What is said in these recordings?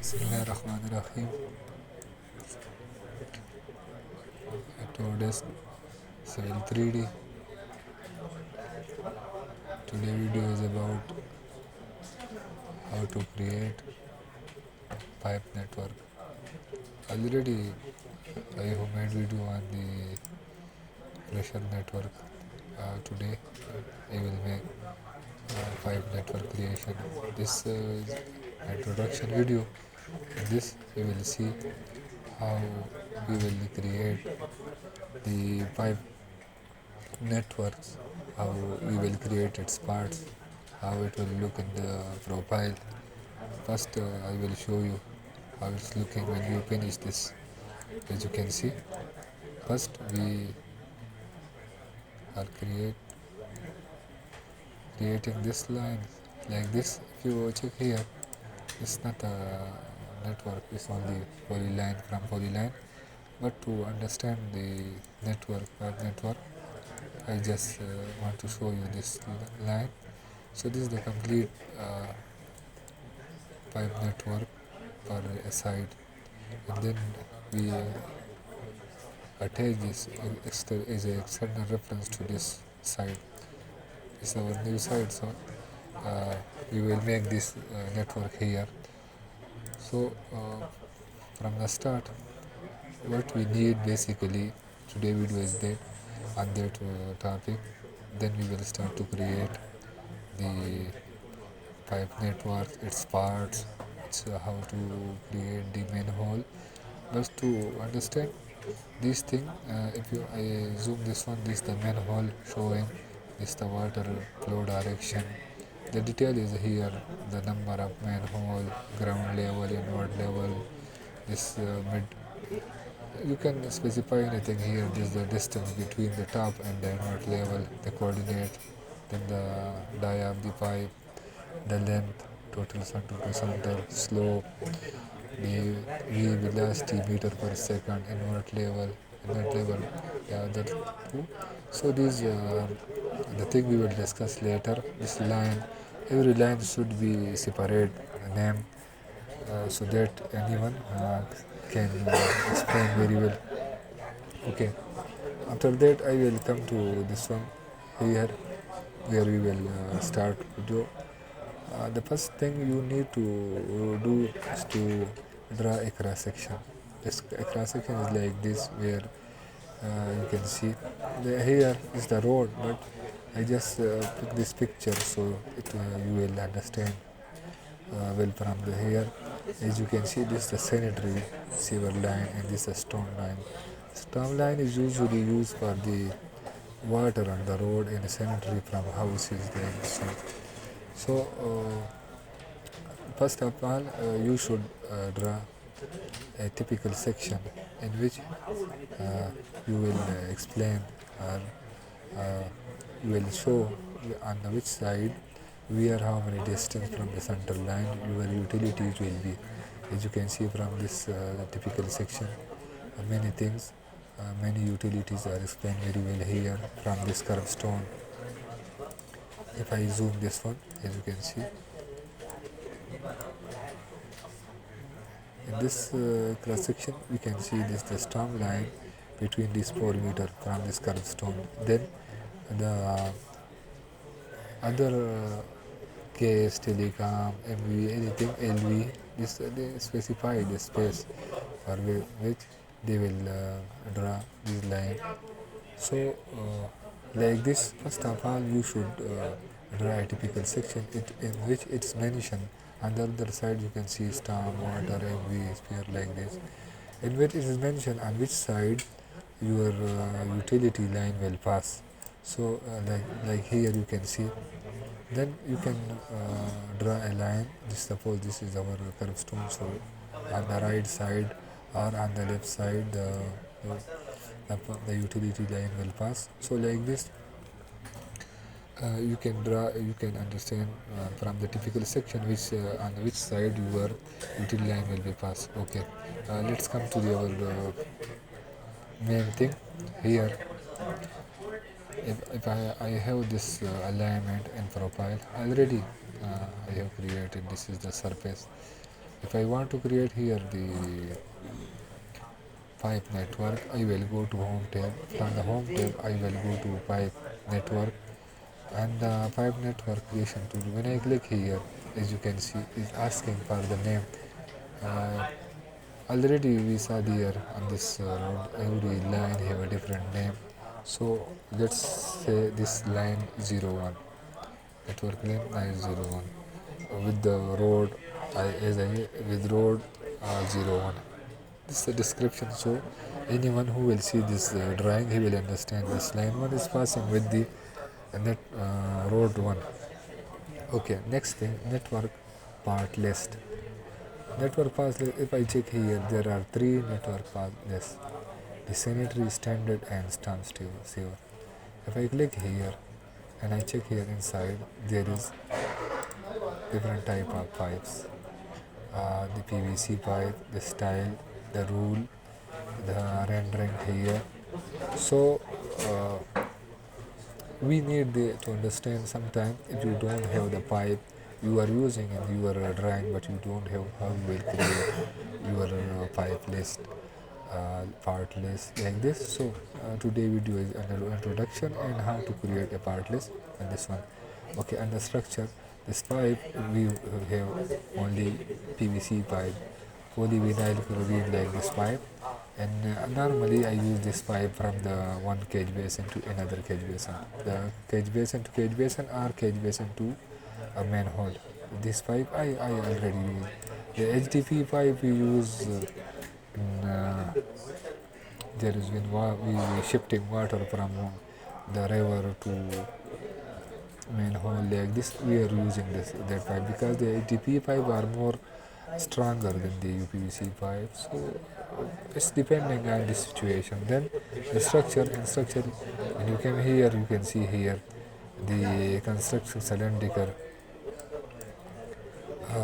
Bismillahirrahmanirrahim. Today's Civil 3D. Today video is about how to create pipe network. Already I have made video on the pressure network. Today I will make pipe network creation. This is introduction video. In this we will see how we will create the pipe networks, how we will create its parts, how it will look in the profile. First I will show you how it's looking when you finish this. As you can see, first we are creating this line like this. If you check here, it's not a network, it's only polyline from polyline. But to understand the network, I just want to show you this line. So this is the complete pipe network per side, and then we attach this as an external reference to this side. This is our new side, so we will make this network here. So from the start, what we need basically, today video is that on that topic. Then we will start to create the pipe network, its parts, how to create the manhole. But to understand this thing, if you I zoom this one, this the manhole showing, this the water flow direction. The detail is here, the number of manhole, ground level, inward level, this mid. You can specify anything here. This is the distance between the top and the inward level, the coordinate, then the dia of the pipe, the length, total center to center, slope, the V velocity meter per second, inward level, the other two. So these the thing we will discuss later. This line, every line should be separate name so that anyone can explain very well. Okay. After that, I will come to this one here, where we will start video. The first thing you need to do is to draw a cross section. This cross section is like this, where you can see here is the road, but I just took this picture so you will understand well from the here. As you can see, this is the sanitary sewer line and this is a stone line. Stone line is usually used for the water on the road and sanitary from houses there. So first of all, you should draw a typical section in which you will explain or you will show on which side where how many distance from the center line your utilities will be. As you can see from this typical section, many things, many utilities are explained very well here from this curved stone. If I zoom this one, as you can see, in this cross section we can see this the storm line between these 4 meter from this curved stone. Then the other case, telecom, MV, anything LV, this they specify the space for which they will draw this line. So like this, first of all you should draw a typical section in which it's mentioned. On the other side you can see storm, water, MV, sphere like this, in which it is mentioned on which side your utility line will pass. So like here you can see, then you can draw a line. Suppose this is our curved stone, so on the right side or on the left side the utility line will pass. So like this you can draw, you can understand from the typical section which on which side your utility line will be passed. Okay, let's come to the our main thing here. If I have this alignment and profile already, I have created, this is the surface. If I want to create here the pipe network, I will go to home tab. From the home tab, I will go to pipe network and the pipe network creation tool. When I click here, as you can see, is asking for the name. Uh, Already we saw there on this road, every line have a different name. So let's say this line 01, network name 901 with the road with road 01. This is the description, so anyone who will see this drawing, he will understand this line 1 is passing with the net road 1. Okay, next thing, network part list. Network path list, if I check here, there are three network path lists: the sanitary, standard and storm sewer. If I click here and I check here inside, there is different type of pipes. The PVC pipe, the style, the rule, the rendering here. So we need to understand sometimes if you don't have the pipe you are using in your drawing, but you don't have how you will create your pipe list, part list like this. So today video is an introduction and how to create a part list on this one. Okay, and the structure, this pipe we have only PVC pipe, polyvinyl chlorine like this pipe, and normally I use this pipe from the one cage basin to another cage basin, the cage basin to cage basin or cage basin to a manhole. This pipe I already use. The HDP pipe we use there is when we shifting water from the river to manhole like this, we are using that pipe because the HDP pipe are more stronger than the UPVC pipe. So it's depending on the situation. Then the structure, when you come here, you can see here the construction cylindrical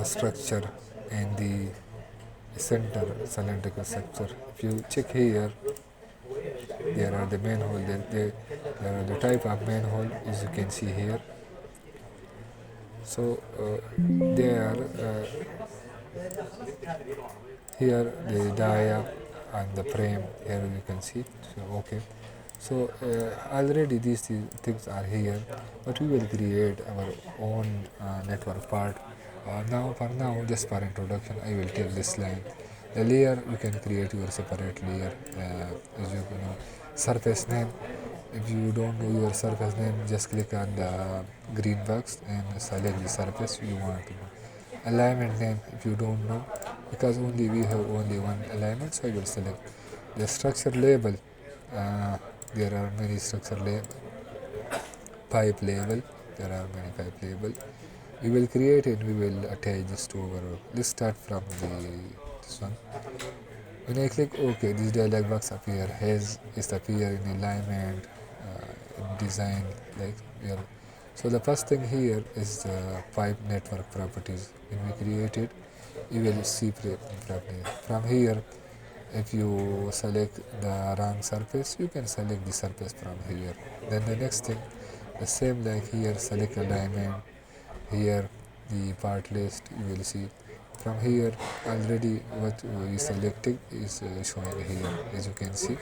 structure and the center cylindrical structure. If you check here, there are the manhole, there are the type of manhole as you can see here. So they are here the dia and the frame here you can see. So okay, so already these things are here, but we will create our own network part. Now for now, just for introduction, I will take this line. The layer, you can create your separate layer, as you know. Surface name, if you don't know your surface name, just click on the green box and select the surface you want to know. Alignment name, if you don't know, because only we have only one alignment, so I will select. The structure label, uh, there are many structure label. Pipe label, there are many pipe label. We will create it, we will attach this to our. Let's start from this one. When I click OK, this dialog box appear. Has is appear in alignment, in design, like here. So the first thing here is the pipe network properties. When we create it, you will see property. From here, if you select the wrong surface, you can select the surface from here. Then the next thing, the same like here, select alignment. Here, the part list, you will see. From here, already what we selected is showing here, as you can see.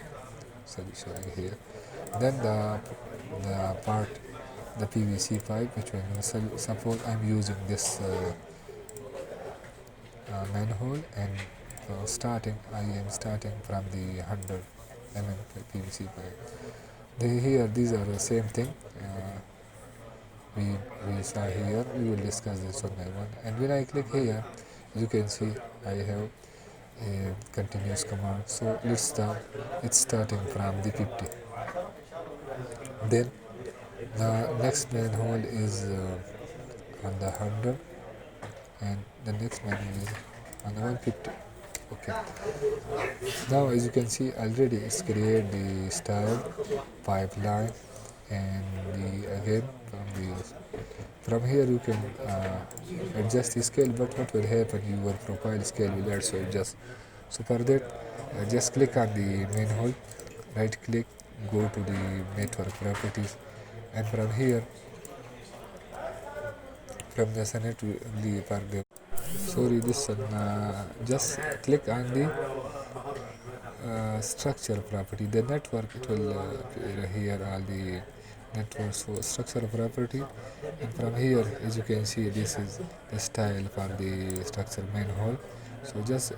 So showing here. Then the part, the PVC pipe, which one suppose I'm using this manhole, and I am starting from the 100 PVC pipe. Here, these are the same thing. We saw here. We will discuss this one by one. And when I click here, you can see I have a continuous command. So let's start. It's starting from the 50. Then the next manhole is on the 100, and the next manhole is on the 150. Okay. Now as you can see already it's create the style, pipeline, and again from here you can adjust the scale, but what will happen, your profile scale will also adjust. So for that, just click on the manhole, right click, go to the network properties, and from here, from the sanitary part, sorry, this one. Just click on the structure property. The network, it will appear here all the networks for structure property, and from here, as you can see, this is the style for the structure manhole. So just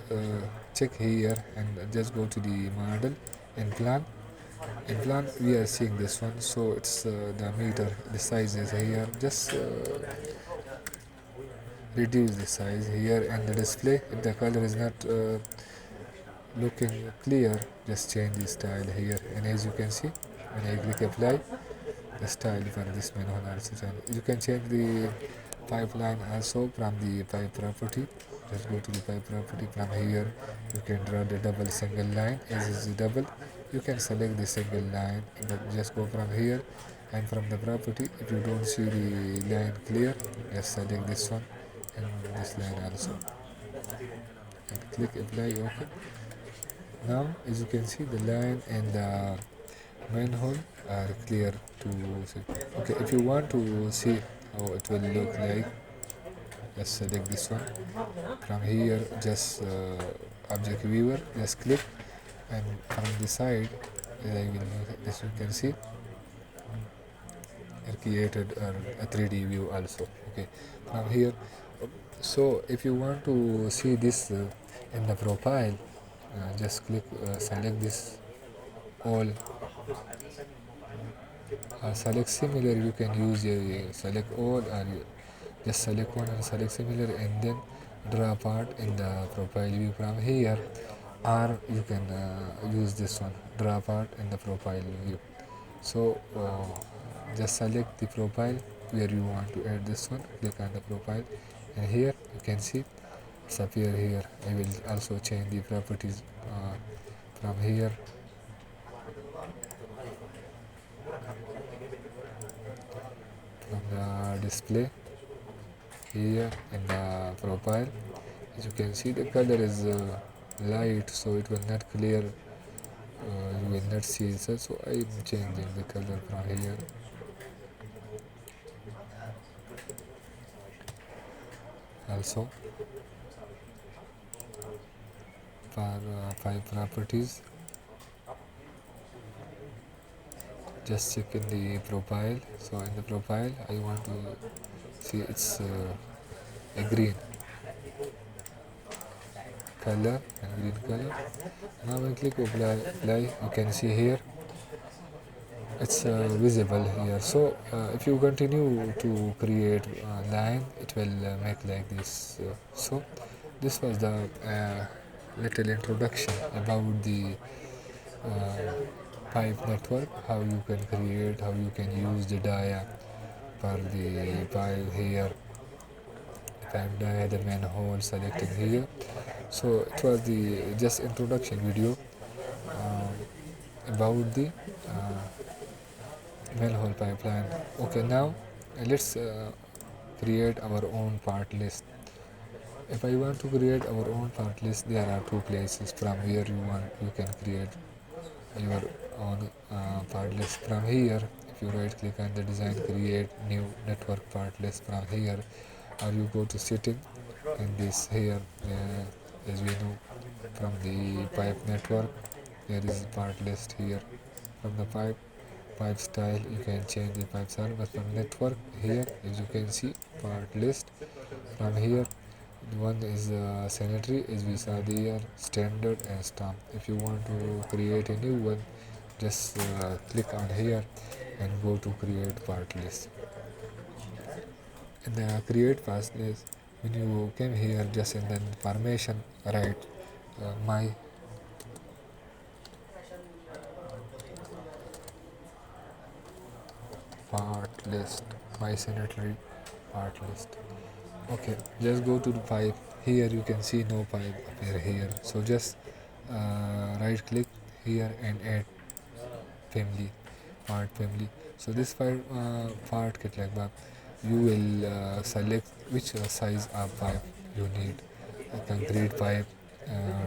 check here and just go to the model and plan. In plan we are seeing this one, so it's the meter, the size is here. Just reduce the size here, and the display, if the color is not looking clear, just change the style here. And as you can see, when I click apply, the style for this manhole also change. You can change the pipeline also from the pipe property. Just go to the pipe property. From here you can draw the double single line. As is the double, you can select the single line, but just go from here. And from the property, if you don't see the line clear, just select this one and this line also, and click apply. Okay, now as you can see, the line and the manhole are clear to see. Okay, if you want to see how it will look like, just select this one. From here, just object viewer, just click, and from the side, as you can see, it created a 3D view also. Okay, from here, so if you want to see this in the profile, just click, select this all, select similar. You can use select all, or just select one and select similar, and then draw a part in the profile view from here, or you can use this one, draw a part in the profile view. So just select the profile where you want to add this one, click on the profile, and here you can see it's appear here. I will also change the properties from here, from the display here in the profile. As you can see, the color is light, so it will not clear, you will not see it. So I am changing the color from here. Also for file properties, just check in the profile. So in the profile, I want to see it's a green color and green color. Now I click apply, you can see here it's visible here. So if you continue to create line, it will make like this. So this was the little introduction about the uh, pipe network, how you can create, how you can use the dia for the pipe here, pipe dia, the manhole selected here. So it was the just introduction video about the manhole pipeline. Okay, now let's create our own part list. If I want to create our own part list, there are two places from where you can create your own part list. From here, if you right click on the design, create new network part list from here, or you go to setting, and this here, as we know from the pipe network, there is part list here. From the pipe style, you can change the pipe style, but from network here, as you can see, part list. From here, one is sanitary, as we saw there, standard and stamp. If you want to create a new one, just click on here and go to create part list. In the create part list, when you came here, just in the information, write my part list, my sanitary part list. Okay, just go to the pipe. Here you can see no pipe appear here, so just right click here and add family, part family. So this part get like that, you will select which size of pipe you need: a concrete pipe,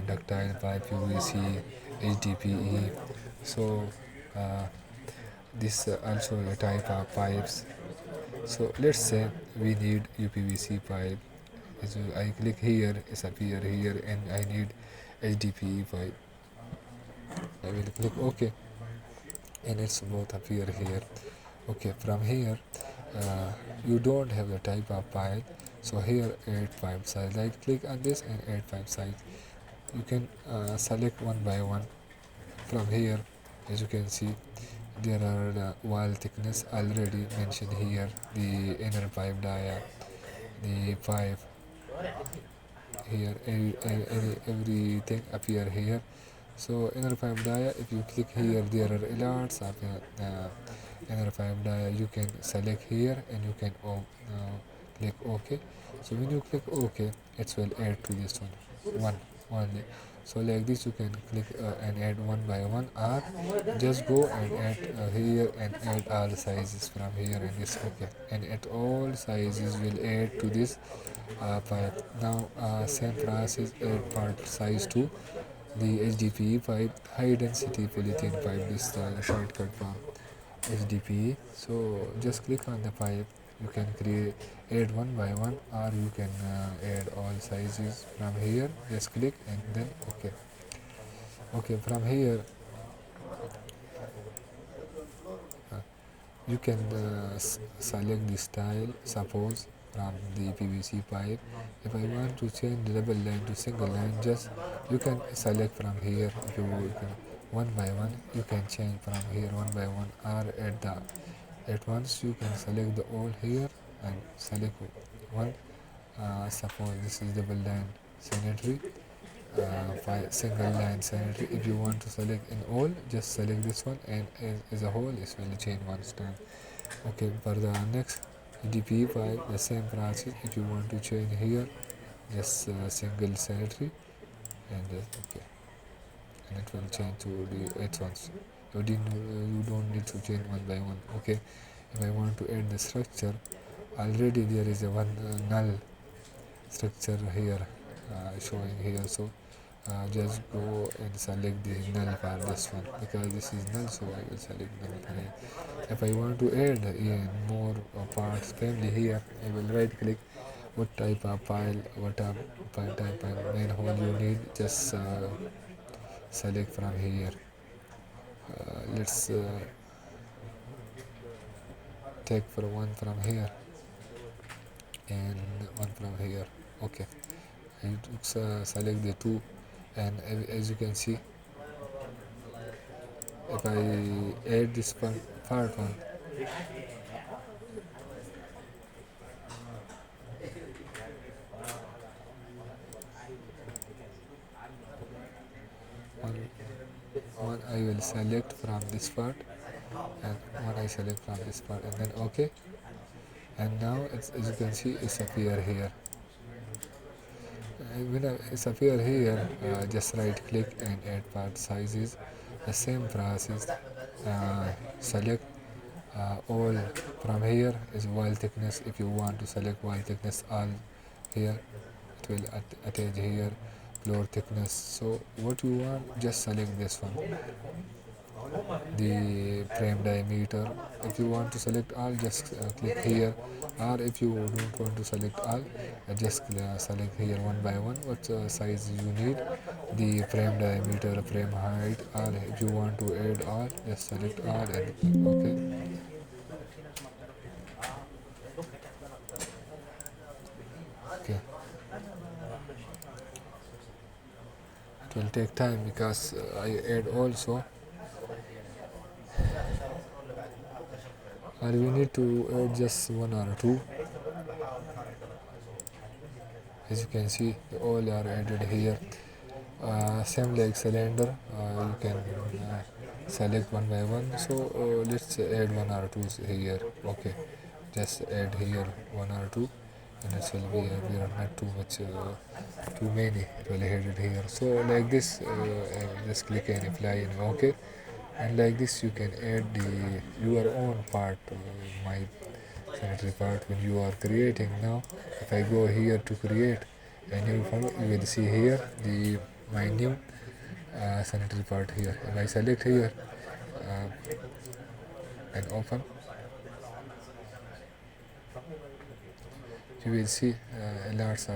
ductile pipe, UVC, HDPE. So uh, this also a type of pipes. So let's say we need UPVC pipe, So I click here, it's appear here, and I need HDPE file. I will click OK, and it's both appear here. Okay, from here uh, you don't have the type of file, so here add file size. Right click on this and add file size. You can select one by one. From here, as you can see, there are the wall thickness already mentioned here, the inner pipe dia, the pipe here, everything appear here. So inner pipe dia, if you click here, there are alerts of inner pipe dia. You can select here and you can click OK. So when you click OK, it will add to this one only. So like this you can click and add one by one, or just go and add here and add all sizes from here, and it's OK, and at all sizes will add to this pipe. Now same process, add part size to the HDPE pipe, high density polyethylene pipe. This is the shortcut from HDPE. So just click on the pipe. You can create add one by one, or you can add all sizes from here. Just click and then OK. Okay, from here uh, you can select the style. Suppose from the PVC pipe, if I want to change the double line to single line, just you can select from here. If you can, one by one, you can change from here one by one, or at once you can select the all here and select one. Suppose this is double line sanitary, single line sanitary. If you want to select in all, just select this one, and as a whole it will change one time. Okay, for the next DP file, the same process. If you want to change here, just single sanitary, and just OK, and it will change to the at once. You don't need to change one by one. Okay, if I want to add the structure, already there is a one null structure here showing here. So just go and select the null for this one, because this is null, so I will select null for it. If I want to add in more parts family, here I will right click, what type of file, what type of manhole you need, just select from here. Let's take for one from here and one from here. Okay, I select the two, and as you can see, if I add this part one, one, one I will select from this part, and one I select from this part, and then OK. And now it's, as you can see, it's appear here. When it's appear here, just right click and add part sizes. The same process. Select all from here is wall thickness. If you want to select wall thickness all here, it will attach here floor thickness. So what you want, just select this one, the frame diameter. If you want to select all, just click here, or if you don't want to select all, just select here one by one what size you need, the frame diameter, frame height, or if you want to add all, just select all and click OK. Okay, it will take time because I add also, or we need to add just one or two. As you can see, all are added here. Same like cylinder, you can select one by one. So let's add one or two here. Okay, just add here one or two, and it will be we are not too much too many. It will add it here. So like this, just click and apply and OK. And like this you can add the your own part, my sanitary part, when you are creating. Now if I go here to create a new file, you will see here the my new sanitary part here. If I select here and open, you will see lots of